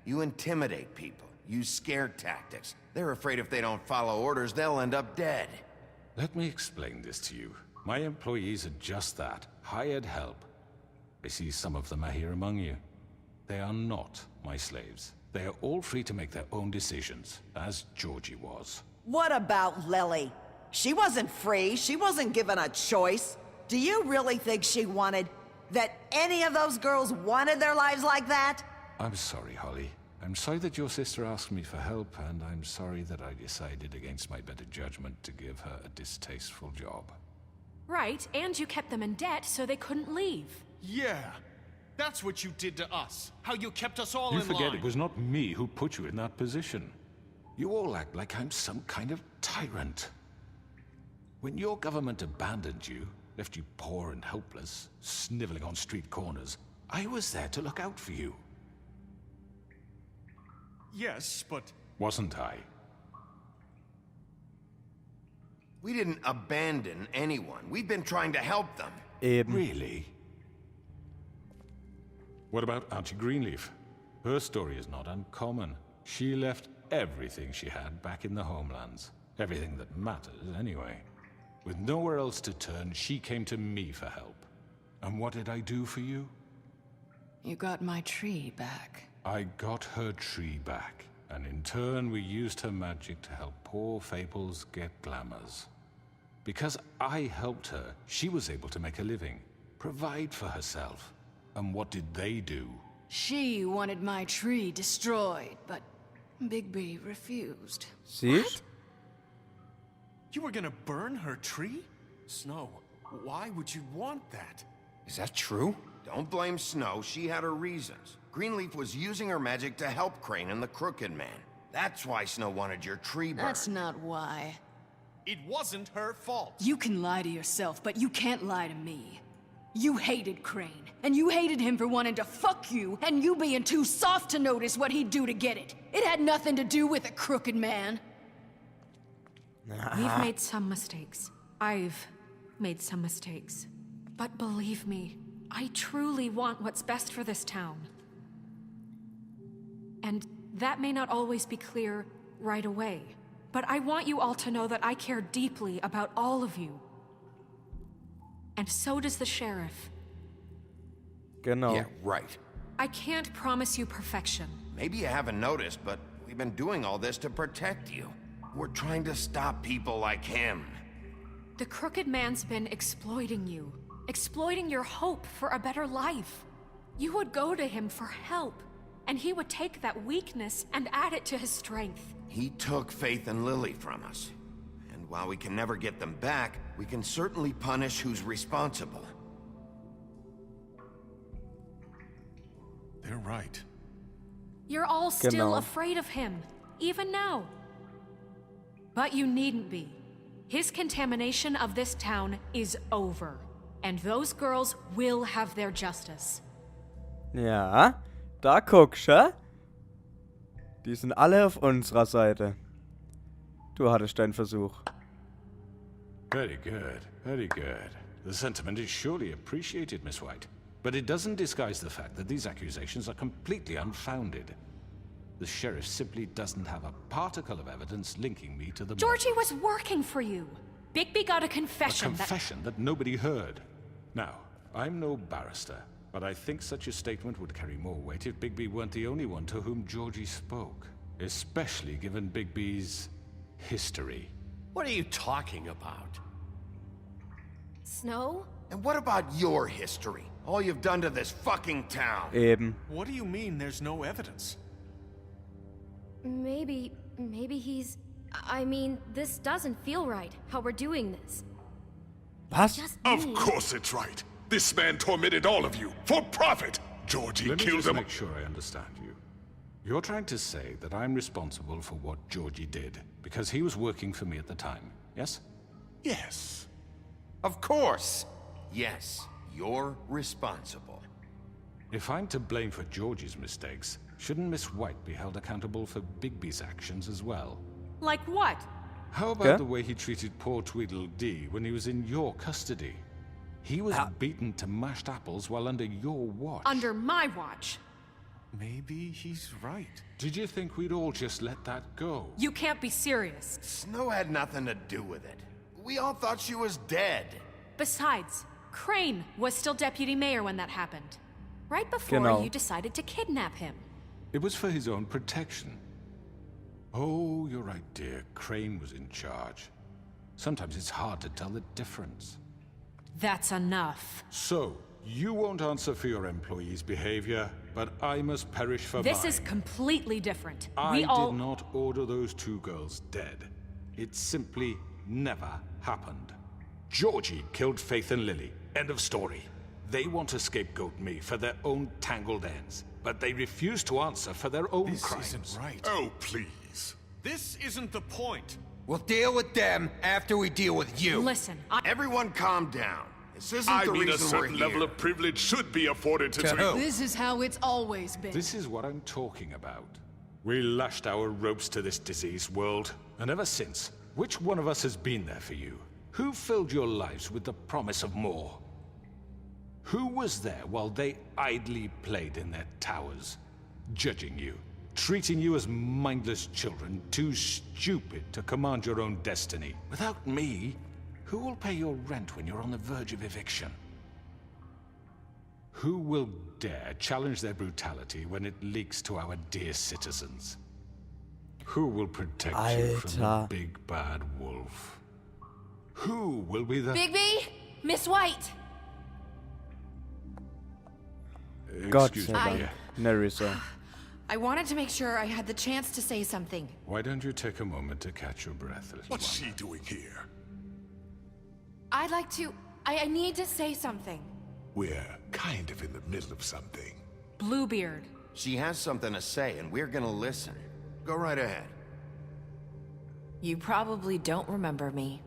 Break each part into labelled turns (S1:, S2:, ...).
S1: You intimidate people, use scare tactics. They're afraid if they don't follow orders, they'll end up dead.
S2: Let me explain this to you. My employees are just that, hired help. I see some of them are here among you. They are not my slaves. They are all free to make their own decisions, as Georgie was.
S3: What about Lily? She wasn't free. She wasn't given a choice. Do you really think she wanted... that any of those girls wanted their lives like that?
S2: I'm sorry, Holly. I'm sorry that your sister asked me for help, and I'm sorry that I decided against my better judgment to give her a distasteful job.
S4: Right, and you kept them in debt so they couldn't leave.
S5: Yeah, that's what you did to us. How you kept us all in line.
S2: You forget it was not me who put you in that position. You all act like I'm some kind of tyrant. When your government abandoned you, left you poor and helpless, sniveling on street corners, I was there to look out for you.
S5: Yes, but...
S2: Wasn't I?
S1: We didn't abandon anyone. We've been trying to help them.
S6: Eben.
S2: Really? What about Auntie Greenleaf? Her story is not uncommon. She left everything she had back in the homelands. Everything that matters, anyway. With nowhere else to turn, she came to me for help. And what did I do for you?
S7: You got my tree back.
S2: I got her tree back, and in turn we used her magic to help poor Fables get glamours. Because I helped her, she was able to make a living, provide for herself. And what did they do?
S7: She wanted my tree destroyed, but Bigby refused.
S6: Siehst?
S5: You were gonna burn her tree? Snow, why would you want that?
S1: Is that true? Don't blame Snow. She had her reasons. Greenleaf was using her magic to help Crane and the Crooked Man. That's why Snow wanted your tree burned.
S7: That's not why.
S5: It wasn't her fault.
S7: You can lie to yourself, but you can't lie to me. You hated Crane, and you hated him for wanting to fuck you, and you being too soft to notice what he'd do to get it. It had nothing to do with a Crooked Man.
S4: We've made some mistakes. I've made some mistakes. But believe me, I truly want what's best for this town. And that may not always be clear right away. But I want you all to know that I care deeply about all of you. And so does the sheriff.
S6: Genau.
S1: Yeah, right.
S4: I can't promise you perfection.
S1: Maybe you haven't noticed, but we've been doing all this to protect you. We're trying to stop people like him.
S4: The Crooked Man's been exploiting you. Exploiting your hope for a better life. You would go to him for help, and he would take that weakness and add it to his strength.
S1: He took Faith and Lily from us. And while we can never get them back, we can certainly punish who's responsible.
S5: They're right.
S4: You're all still
S6: Genau.
S4: afraid of him, even now. But you needn't be. His contamination of this town is over. And those girls will have their justice.
S6: Ja, da guckst du. Die sind alle auf unserer Seite. Du hattest deinen Versuch.
S2: Very good, very good. The sentiment is surely appreciated, Miss White. But it doesn't disguise the fact that these accusations are completely unfounded. The sheriff simply doesn't have a particle of evidence linking me to the
S4: Georgie was working for you. Bigby got a confession.
S2: A confession that nobody heard. Now, I'm no barrister, but I think such a statement would carry more weight if Bigby weren't the only one to whom Georgie spoke. Especially given Bigby's history.
S5: What are you talking about?
S4: Snow?
S1: And what about your history? All you've done to this fucking town.
S6: Eben.
S5: What do you mean there's no evidence?
S8: Maybe he's... I mean, this doesn't feel right, how we're doing this.
S6: Was?
S8: Just
S9: Of
S8: me.
S9: course it's right. This man tormented all of you for profit. Georgie
S2: Let me
S9: killed
S2: just
S9: them.
S2: make sure I understand you. You're trying to say that I'm responsible for what Georgie did because he was working for me at the time, yes?
S9: Yes.
S1: Of course. Yes, you're responsible.
S2: If I'm to blame for Georgie's mistakes, shouldn't Miss White be held accountable for Bigby's actions as well?
S4: Like what?
S2: How about
S6: Okay.
S2: the way he treated poor Tweedledee when he was in your custody? He was beaten to mashed apples while under your watch.
S4: Under my watch.
S5: Maybe he's right.
S2: Did you think we'd all just let that go?
S4: You can't be serious.
S1: Snow had nothing to do with it. We all thought she was dead.
S4: Besides, Crane was still deputy mayor when that happened. Right before
S6: Genau.
S4: you decided to kidnap him.
S2: It was for his own protection. Oh, you're right, dear. Crane was in charge. Sometimes it's hard to tell the difference.
S4: That's enough.
S2: So, you won't answer for your employees' behavior, but I must perish for
S4: This
S2: mine.
S4: is completely different.
S2: I
S4: We all...
S2: did not order those 2 girls dead. It simply never happened. Georgie killed Faith and Lily. End of story. They want to scapegoat me for their own tangled ends, but they refuse to answer for their own
S5: This
S2: crimes.
S5: isn't right.
S9: Oh, please.
S5: This isn't the point.
S1: We'll deal with them after we deal with you.
S4: Listen,
S1: Everyone calm down. This isn't
S9: I
S1: the
S9: mean, a
S1: reason we're
S9: certain
S1: here.
S9: level of privilege should be afforded to
S1: who?
S7: This is how it's always been.
S2: This is what I'm talking about. We lashed our ropes to this diseased world, and ever since, which one of us has been there for you? Who filled your lives with the promise of more? Who was there while they idly played in their towers, judging you, treating you as mindless children, too stupid to command your own destiny? Without me, who will pay your rent when you're on the verge of eviction? Who will dare challenge their brutality when it leaks to our dear citizens? Who will protect you from the
S6: Alter.
S2: big bad wolf? Who will be the...
S8: Bigby? Miss White!
S6: Gott
S2: Excuse
S6: sei
S2: me,
S6: Dank.
S2: dear.
S6: Nerissa.
S10: I wanted to make sure I had the chance to say something.
S2: Why don't you take a moment to catch your breath, little
S9: What's
S2: one?
S9: she doing here?
S10: I'd like to... I need to say something.
S9: We're kind of in the middle of something.
S4: Bluebeard.
S1: She has something to say, and we're gonna listen. Go right ahead.
S10: You probably don't remember me.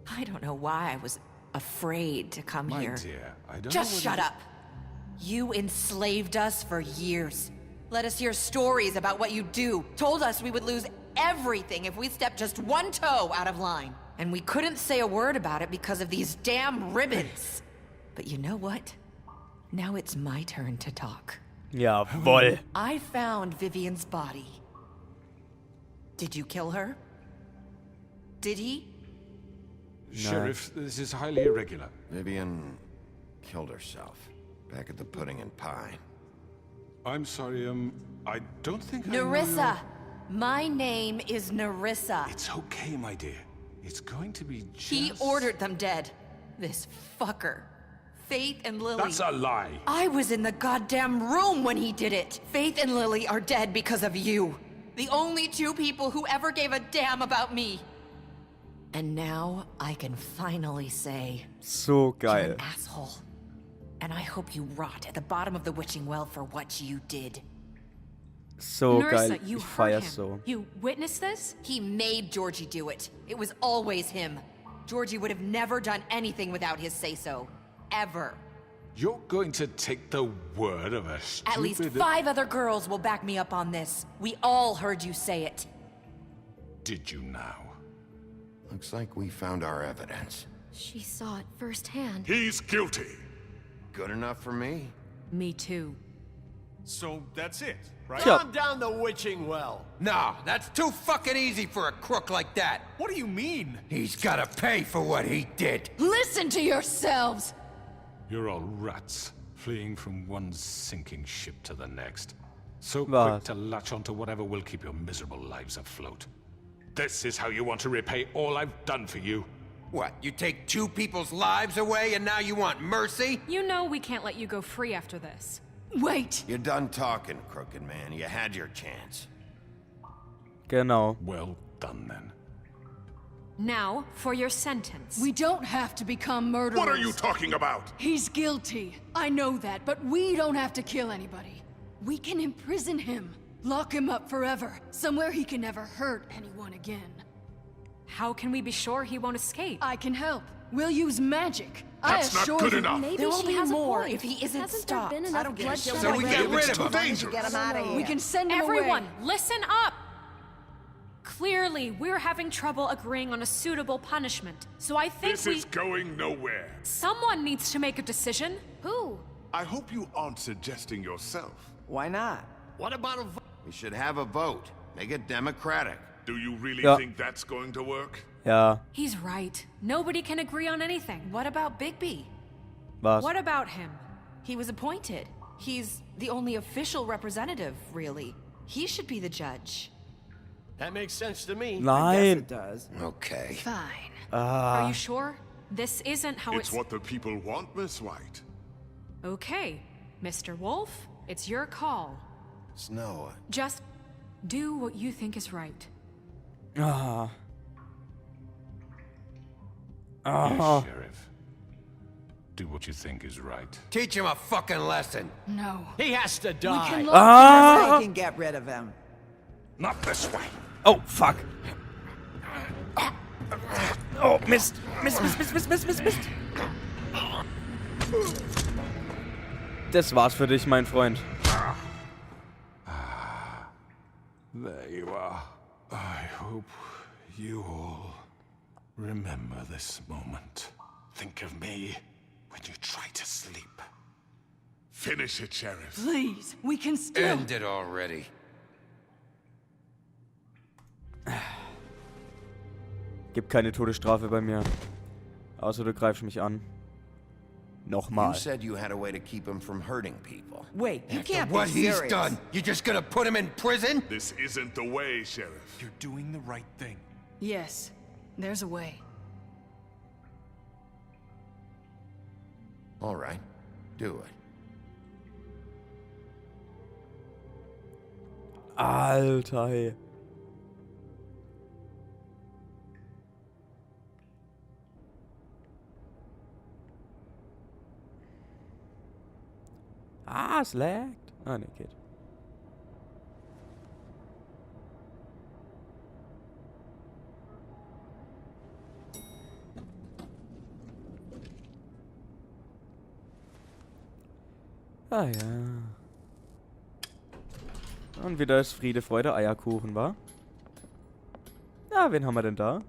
S10: I don't know why I was afraid to come
S2: My
S10: here.
S2: dear, I don't
S10: Just
S2: know
S10: shut
S2: whether-
S10: up. You enslaved us for years. Let us hear stories about what you do. Told us we would lose everything if we stepped just one toe out of line. And we couldn't say a word about it because of these damn ribbons. But you know what? Now it's my turn to talk.
S6: Jawohl.
S10: I found Vivian's body. Did you kill her? Did he?
S2: Sheriff, this is highly irregular.
S1: Vivian killed herself back at the Pudding and Pie.
S2: I'm sorry, I don't think I know
S10: Nerissa. My name is Nerissa.
S2: It's okay, my dear. It's going to be just...
S10: He ordered them dead. This fucker. Faith and Lily.
S2: That's a lie.
S10: I was in the goddamn room when he did it. Faith and Lily are dead because of you. The only 2 people who ever gave a damn about me. And now I can finally say,
S6: So
S10: you're
S6: geil.
S10: an asshole. And I hope you rot at the bottom of the witching well for what you did.
S6: So
S4: Nerissa,
S6: geil.
S4: you
S6: Ich
S4: heard him.
S6: feier's so.
S4: You witnessed this?
S10: He made Georgie do it. It was always him. Georgie would have never done anything without his say-so. Ever.
S2: You're going to take the word of a stupid...
S10: At least 5 other girls will back me up on this. We all heard you say it.
S2: Did you now?
S1: Looks like we found our evidence.
S8: She saw it firsthand.
S9: He's guilty.
S1: Good enough for me.
S4: Me too.
S5: So that's it, right?
S6: Tja,
S11: Calm down the witching well. No, that's too fucking easy for a crook like that.
S5: What do you mean?
S11: He's gotta pay for what he did.
S7: Listen to yourselves!
S2: You're all rats, fleeing from one sinking ship to the next. So
S6: Was.
S2: quick to latch onto whatever will keep your miserable lives afloat. This is how you want to repay all I've done for you?
S11: What, you take 2 people's lives away and now you want mercy?
S4: You know we can't let you go free after this.
S7: Wait!
S1: You're done talking, crooked man. You had your chance.
S6: genau.
S2: Well done, then.
S4: Now, for your sentence.
S7: We don't have to become murderers.
S9: What are you talking about?
S7: He's guilty. I know that, but we don't have to kill anybody. We can imprison him. Lock him up forever. Somewhere he can never hurt anyone again.
S4: How can we be sure he won't escape?
S7: I can help. We'll use magic.
S9: That's
S7: I
S9: not
S7: assure
S9: good
S7: you.
S9: enough.
S8: Maybe
S10: There will
S8: she
S10: be
S8: has
S10: more
S8: a point.
S10: if he isn't
S8: Hasn't
S10: stopped.
S8: there been
S10: I
S8: enough
S10: don't give a
S8: bloodshed
S10: shit.
S11: So we get
S8: already?
S11: rid of
S9: It's too
S11: him.
S9: dangerous.
S3: Get him out of here.
S7: We can send him
S4: Everyone,
S7: away.
S4: listen up! Clearly, we're having trouble agreeing on a suitable punishment. So I think
S9: This is going nowhere.
S4: someone needs to make a decision.
S8: Who?
S9: I hope you aren't suggesting yourself.
S3: Why not?
S11: What about a vote?
S1: We should have a vote. Make it democratic.
S9: Do you really
S6: Ja.
S9: think that's going to work?
S6: Ja,
S4: He's right. Nobody can agree on anything.
S10: What about Bigby?
S6: was.
S4: What about him?
S10: He was appointed. He's the only official representative, really. He should be the judge.
S11: That makes sense to me.
S6: Nein.
S3: It does.
S1: Okay.
S7: Fine.
S4: Are you sure? This isn't how
S9: It's what the people want, Miss White.
S4: Okay, Mr. Wolf, it's your call.
S1: Snow,
S4: Just do what you think is right.
S6: Ah.
S2: Yes,
S6: Ah.
S2: Sheriff. Do what you think is right.
S11: Teach him a fucking lesson.
S7: No.
S11: He has to
S7: We
S11: die.
S7: can look.
S6: Ah.
S3: They can get rid of him.
S9: Not this way.
S6: Oh, fuck. Oh, Mist. Mist. Das war's für dich, mein Freund.
S2: There you are. I hope you all remember this moment. Think of me when you try to sleep.
S9: Finish it, Sheriff.
S7: Please, we can still.
S11: End it already.
S6: Gibt keine Todesstrafe bei mir. Außer du greifst mich an.
S1: you
S6: Nochmal.
S1: said you had a way to keep him from hurting people.
S3: Wait, you can't
S11: What
S3: be
S11: he's
S3: serious.
S11: done, you just gonna put him in prison?
S9: This isn't the way, Sheriff.
S5: You're doing the right thing.
S7: Yes, there's a way.
S1: All right. Do it.
S6: Alter, hey. Ah, es laggt. Ah, ne, geht. Ah ja. Und wieder ist Friede, Freude, Eierkuchen, wa? Ja, wen haben wir denn da?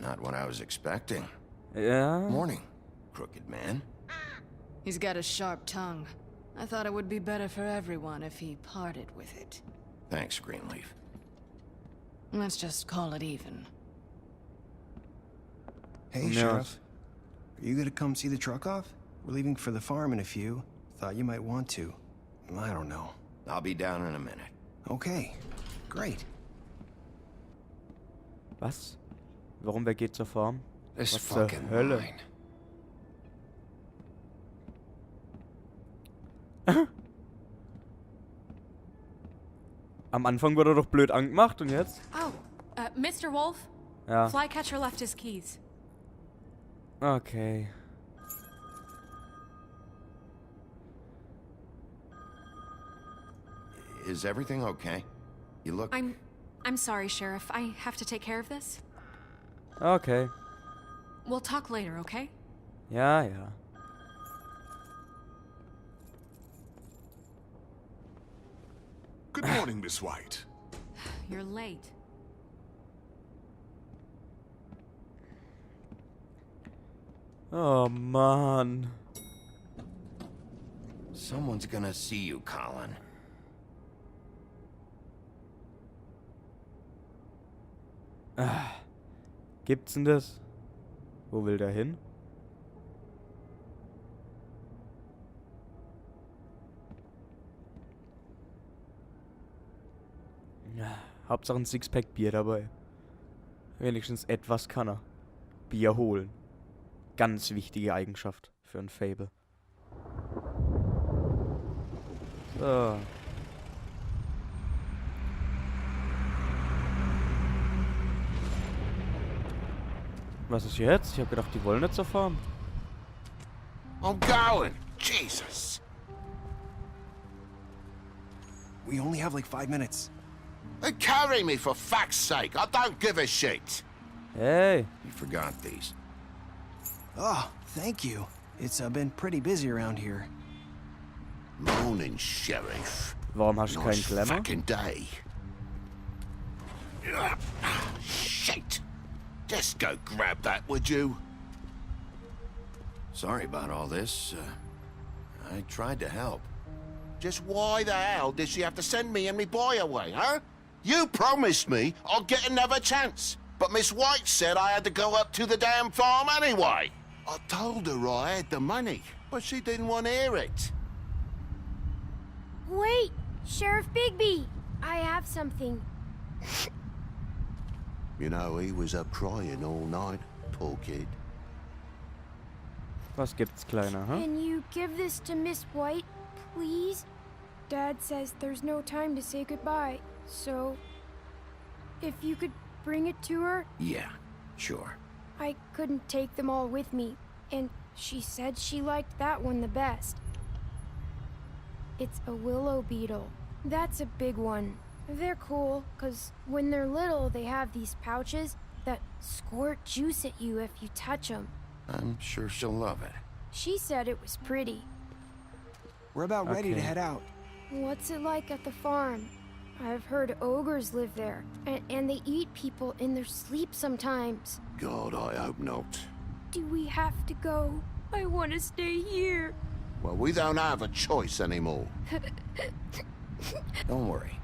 S1: Not what I was expecting.
S6: Ja.
S1: Morning, crooked man.
S7: He's got a sharp tongue. I thought it would be better for everyone if he parted with it.
S1: Thanks, Greenleaf.
S7: Let's just call it even.
S12: Hey,
S6: Yeah.
S12: Sheriff. Are you gonna come see the truck off? We're leaving for the farm in a few. Thought you might want to. I don't know.
S1: I'll be down in a minute.
S12: Okay, great.
S6: Was? Warum, wer geht zur Farm?
S11: This
S6: Was zur
S11: fucking
S6: Hölle?
S11: mine.
S6: Am Anfang wurde er doch blöd angemacht und jetzt?
S4: Oh, Mr. Wolf?
S6: Ja.
S4: Flycatcher left his keys.
S6: Okay.
S1: Is everything okay? You look...
S4: I'm sorry, Sheriff. I have to take care of this.
S6: Okay.
S4: We'll talk later, okay?
S6: Ja, ja.
S9: Good morning, Miss White.
S4: You're late.
S6: Oh, Mann.
S1: Someone's gonna see you, Colin.
S6: Gibt's denn das? Wo will der hin? Ja, Hauptsache ein Sixpack Bier dabei. Wenigstens etwas kann er. Bier holen. Ganz wichtige Eigenschaft für ein Fable. So. Was ist jetzt? Ich hab gedacht, die wollen nicht zur Farm.
S11: I'm going. Jesus.
S12: We only have like 5 minutes.
S1: Carry me, for fuck's sake. I don't give a shit.
S6: Hey.
S1: You forgot these.
S12: Oh, thank you. It's been pretty busy around here.
S1: Morning, Sheriff.
S6: Warum hast du keinen
S1: Nice
S6: Glamour?
S1: fucking day. Shit. Just go grab that, would you? Sorry about all this. I tried to help.
S13: Just why the hell did she have to send me and me boy away, huh? You promised me I'd get another chance, but Miss White said I had to go up to the damn farm anyway. I told her I had the money, but she didn't want to hear it.
S14: Wait, Sheriff Bigby, I have something.
S13: You know, he was up crying all night, poor kid.
S6: Was gibt's, Kleiner, huh?
S14: Can you give this to Miss White, please? Dad says there's no time to say goodbye, so if you could bring it to her.
S1: Yeah, sure.
S14: I couldn't take them all with me, and she said she liked that one the best. It's a willow beetle. That's a big one. They're cool, 'cause when they're little, they have these pouches that squirt juice at you if you touch them.
S1: I'm sure she'll love it.
S14: She said it was pretty.
S12: We're about ready to
S6: Okay.
S12: head out.
S14: What's it like at the farm? I've heard ogres live there, and they eat people in their sleep sometimes.
S13: God, I hope not.
S14: Do we have to go? I want to stay here.
S13: Well, we don't have a choice anymore.
S1: Don't worry.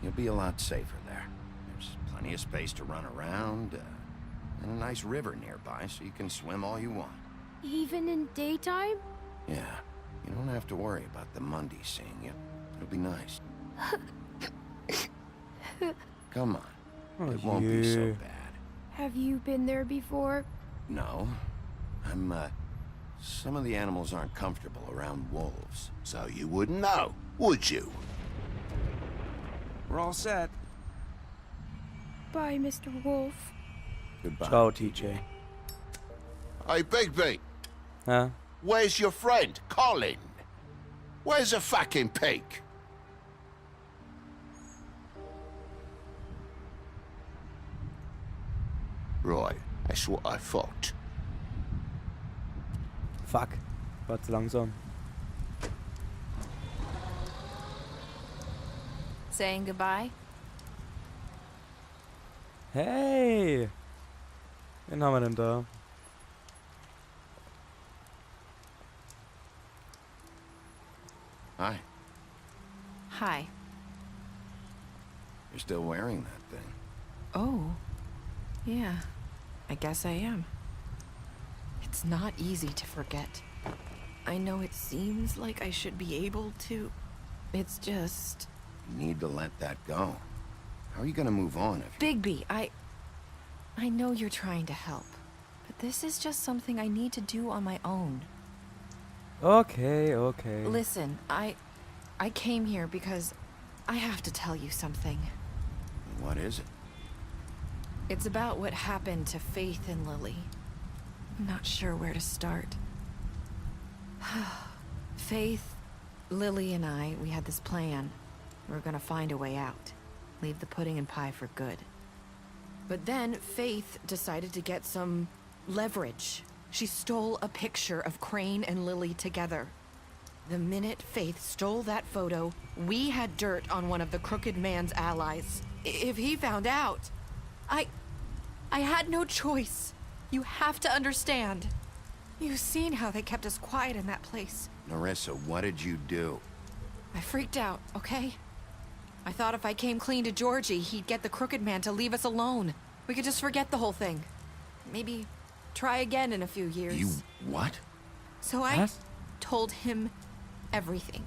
S1: You'll be a lot safer there. There's plenty of space to run around, and a nice river nearby so you can swim all you want.
S14: Even in daytime?
S1: Yeah, you don't have to worry about the Mundy seeing you. It'll be nice. Come on.
S6: Oh,
S1: It won't be so
S6: yeah.
S1: bad.
S14: Have you been there before?
S1: No. Some of the animals aren't comfortable around wolves.
S13: So you wouldn't know, would you?
S12: We're all set.
S14: Bye, Mr. Wolf.
S1: Goodbye.
S6: Ciao, TJ.
S13: Hey, Bigby,
S6: Huh?
S13: where's your friend, Colin? Where's the fucking pig? Right, that's what I thought.
S6: Fuck. War zu langsam.
S10: Saying goodbye?
S6: Hey! Wen haben wir denn da?
S1: Hi.
S10: Hi.
S1: You're still wearing that thing.
S10: Oh. Yeah. I guess I am. It's not easy to forget. I know it seems like I should be able to. It's just...
S1: You need to let that go. How are you gonna move on if...
S10: Bigby, I know you're trying to help, but this is just something I need to do on my own.
S6: Okay, okay.
S10: Listen, I came here because I have to tell you something.
S1: What is it?
S10: It's about what happened to Faith and Lily. I'm not sure where to start. Faith, Lily, and I, we had this plan. We were gonna find a way out. Leave the pudding and pie for good. But then Faith decided to get some leverage. She stole a picture of Crane and Lily together. The minute Faith stole that photo, we had dirt on one of the Crooked Man's allies. If he found out, I had no choice. You have to understand. You've seen how they kept us quiet in that place.
S1: Narissa, what did you do?
S10: I freaked out, okay? I thought if I came clean to Georgie, he'd get the Crooked Man to leave us alone. We could just forget the whole thing. Maybe try again in a few years.
S1: You... what?
S10: So I told him everything.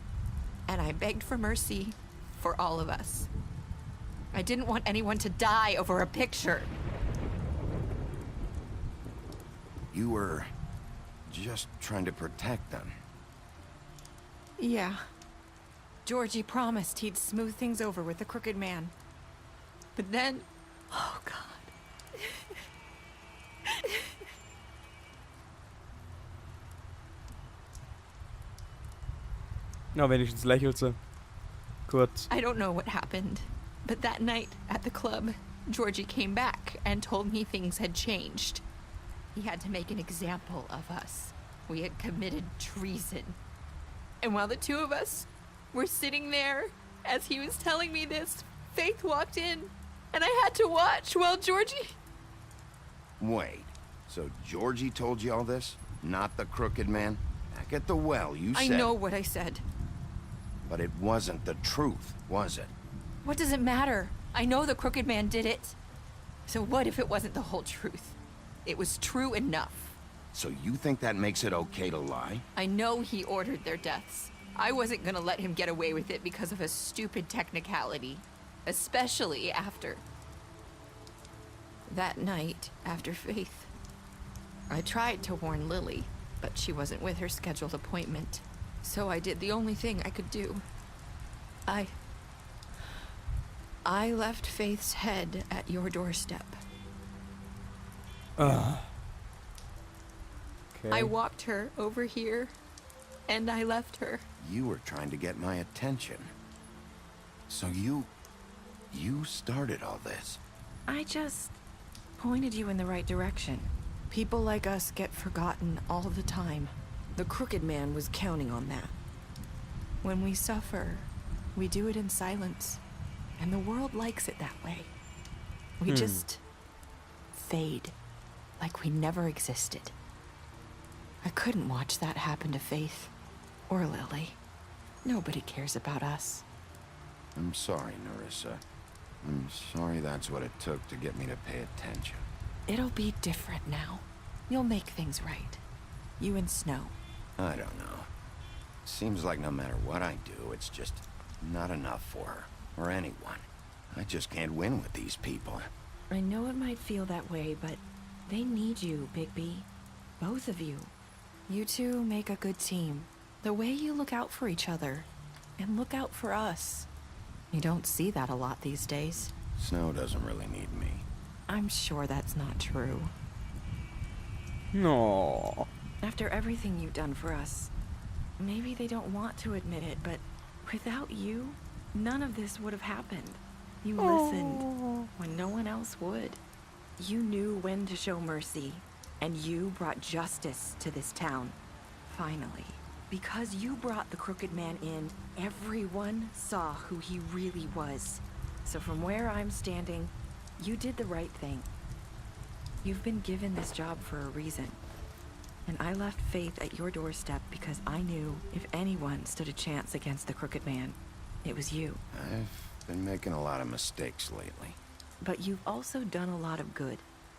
S10: And I begged for mercy for all of us. I didn't want anyone to die over a picture.
S1: You were... just trying to protect them.
S10: Yeah. Georgie promised he'd smooth things over with the Crooked Man. But then... oh, God.
S6: Na, wenigstens lächelt sie. Kurz.
S10: I don't know what happened, but that night at the club, Georgie came back and told me things had changed. He had to make an example of us. We had committed treason. And while the two of us were sitting there, as he was telling me this, Faith walked in, and I had to watch while Georgie...
S1: Wait, so Georgie told you all this? Not the Crooked Man? Back at the well, you said...
S10: I know what I said.
S1: But it wasn't the truth, was it?
S10: What does it matter? I know the Crooked Man did it. So what if it wasn't the whole truth? It was true enough.
S1: So you think that makes it okay to lie?
S10: I know he ordered their deaths. I wasn't gonna let him get away with it because of a stupid technicality. Especially after... that night, after Faith. I tried to warn Lily, but she wasn't with her scheduled appointment. So I did the only thing I could do. I left Faith's head at your doorstep.
S6: Okay.
S10: I walked her over here, and I left her.
S1: You were trying to get my attention. So you started all this.
S10: I just pointed you in the right direction. People like us get forgotten all the time. The Crooked Man was counting on that. When we suffer, we do it in silence. And the world likes it that way. We just fade, like we never existed. I couldn't watch that happen to Faith, or Lily. Nobody cares about us.
S1: I'm sorry, Nerissa. I'm sorry that's what it took to get me to pay attention.
S10: It'll be different now. You'll make things right. You and Snow.
S1: I don't know. Seems like no matter what I do, it's just not enough for her. Or anyone. I just can't win with these people.
S10: I know it might feel that way, but they need you, Bigby. Both of you. You two make a good team. The way you look out for each other, and look out for us. You don't see that a lot these days.
S1: Snow doesn't really need me.
S10: I'm sure that's not true.
S6: No.
S10: After everything you've done for us, maybe they don't want to admit it, but without you, none of this would have happened. You listened when no one else would. You knew when to show mercy, and you brought justice to this town. Finally. Because you brought the Crooked Man in, everyone saw who he really was. So from where I'm standing, you did the right thing. You've been given this job for a reason. And I left Faith at your doorstep because I knew if anyone stood a chance against the Crooked Man, it was you.
S1: I've been making a lot of mistakes lately.
S10: But you've also done a lot of good.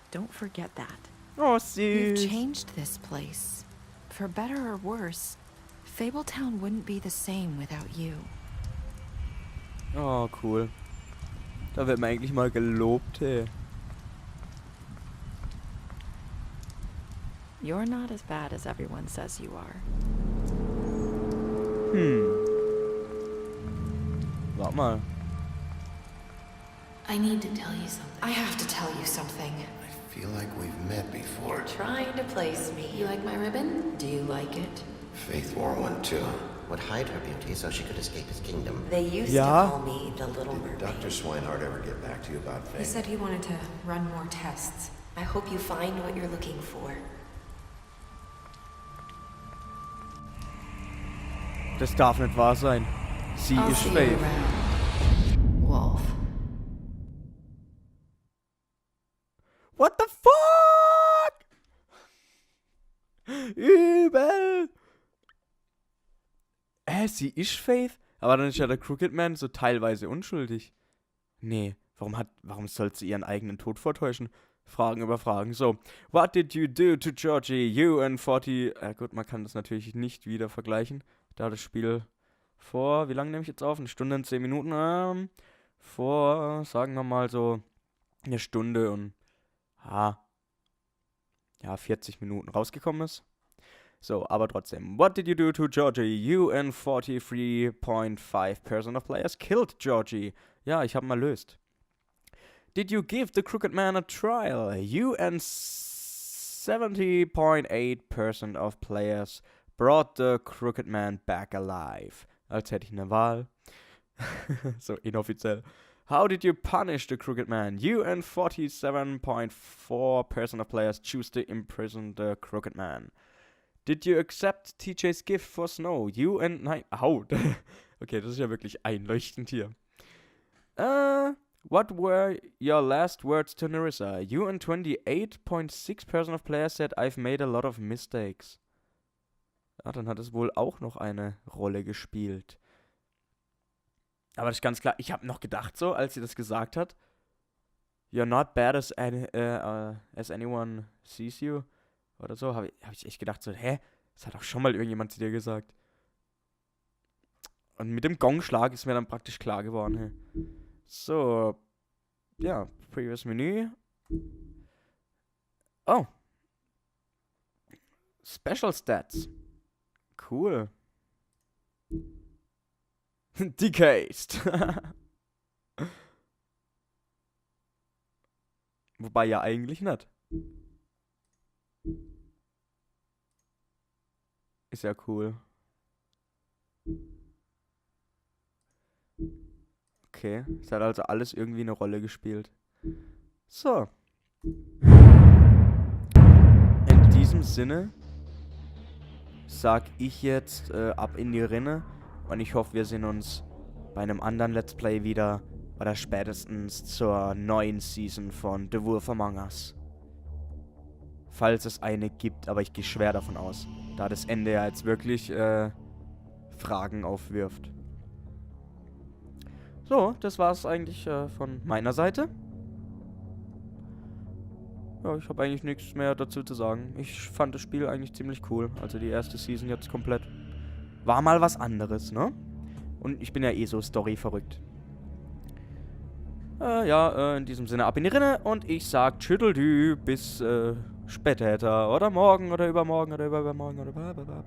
S10: Don't forget that.
S6: Oh,
S10: You've
S6: süß.
S10: changed this place. For better or worse, Fabletown wouldn't be the same without you.
S6: Oh, cool. Da wird man eigentlich mal gelobt, hey.
S10: You're not as bad as everyone says you are.
S6: Warte mal.
S15: I need to tell you something.
S10: I have to tell you something.
S1: I feel like we've met before.
S15: You're trying to place me. You like my ribbon? Do you like it?
S1: Faith wore one too.
S16: Would hide her beauty so she could escape his kingdom.
S15: They used to call me the Little
S1: Did
S15: Mermaid.
S1: Dr. Swinehart ever get back to you about Faith?
S15: He said he wanted to run more tests. I hope you find what you're looking for.
S6: Das darf nicht wahr sein. Sie
S15: I'll
S6: ist
S15: see you
S6: Faith.
S15: around, Wolf.
S6: What the fuck? Übel. Sie ist Faith? Aber dann ist ja der Crooked Man so teilweise unschuldig. Nee, warum soll sie ihren eigenen Tod vortäuschen? Fragen über Fragen. So, what did you do to Georgie? You and 40... gut, man kann das natürlich nicht wieder vergleichen. Da das Spiel vor... Wie lange nehme ich jetzt auf? 1 Stunde und 10 Minuten? Vor, sagen wir mal so, 1 Stunde und... ja, 40 Minuten rausgekommen ist. So, aber trotzdem. What did you do to Georgie? You and 43.5% of players killed Georgie. Ja, ich habe mal löst. Did you give the Crooked Man a trial? You and 70.8% of players brought the Crooked Man back alive. Als hätte ich eine Wahl. So inoffiziell. How did you punish the Crooked Man? You and 47.4% of players choose to imprison the Crooked Man. Did you accept TJ's gift for Snow? You and... Nein, au. Okay, das ist ja wirklich einleuchtend hier. What were your last words to Nerissa? You and 28.6% of players said, I've made a lot of mistakes. Dann hat es wohl auch noch eine Rolle gespielt. Aber das ist ganz klar, ich habe noch gedacht so, als sie das gesagt hat, you're not bad as anyone sees you, oder so, hab ich echt gedacht so, hä? Das hat doch schon mal irgendjemand zu dir gesagt. Und mit dem Gongschlag ist mir dann praktisch klar geworden, hä? So, ja, previous Menü. Oh. Special Stats. Cool. Decased. Wobei ja eigentlich nicht. Ist ja cool. Okay, es hat also alles irgendwie eine Rolle gespielt. So. In diesem Sinne sag ich jetzt ab in die Rinne und ich hoffe, wir sehen uns bei einem anderen Let's Play wieder oder spätestens zur neuen Season von The Wolf Among Us. Falls es eine gibt, aber ich gehe schwer davon aus, da das Ende ja jetzt wirklich Fragen aufwirft. So, das war's eigentlich von meiner Seite. Ja, ich habe eigentlich nichts mehr dazu zu sagen. Ich fand das Spiel eigentlich ziemlich cool. Also die erste Season jetzt komplett. War mal was anderes, ne? Und ich bin ja eh so Story-verrückt. In diesem Sinne ab in die Rinne und ich sag Tschütteldü bis später oder morgen oder übermorgen oder übermorgen oder blablabla.